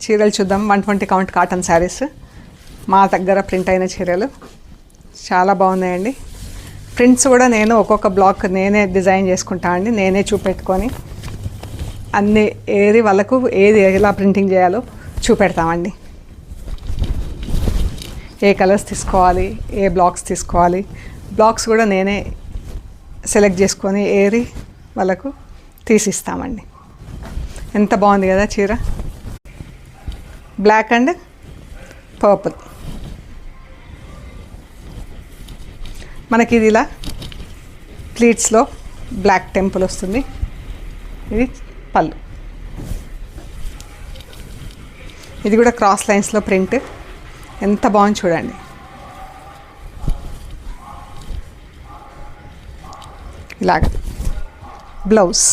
చీరలు చూద్దాం. 120 count cotton saris మా దగ్గర ప్రింట్ అయిన చీరలు చాలా బాగున్నాయండి. ప్రింట్స్ కూడా నేను ఒక్కొక్క బ్లాక్ నేనే డిజైన్ చేసుకుంటా అండి. నేనే చూపెట్టుకొని అన్ని ఏది వాళ్ళకు ఏది ఎలా ప్రింటింగ్ చేయాలో చూపెడతామండి. ఏ కలర్స్ తీసుకోవాలి, ఏ బ్లాక్స్ తీసుకోవాలి, బ్లాక్స్ కూడా నేనే సెలెక్ట్ చేసుకొని ఏరి వాళ్ళకు తీసిస్తామండి. ఎంత బాగుంది కదా చీర, బ్లాక్ అండ్ పర్పుల్. మనకి ఇది ఇలా ప్లీట్స్లో బ్లాక్ టెంపుల్ వస్తుంది. ఇది పళ్ళు. ఇది కూడా క్రాస్ లైన్స్లో ప్రింట్ ఎంత బాగుంది చూడండి. ఇలాగ బ్లౌజ్.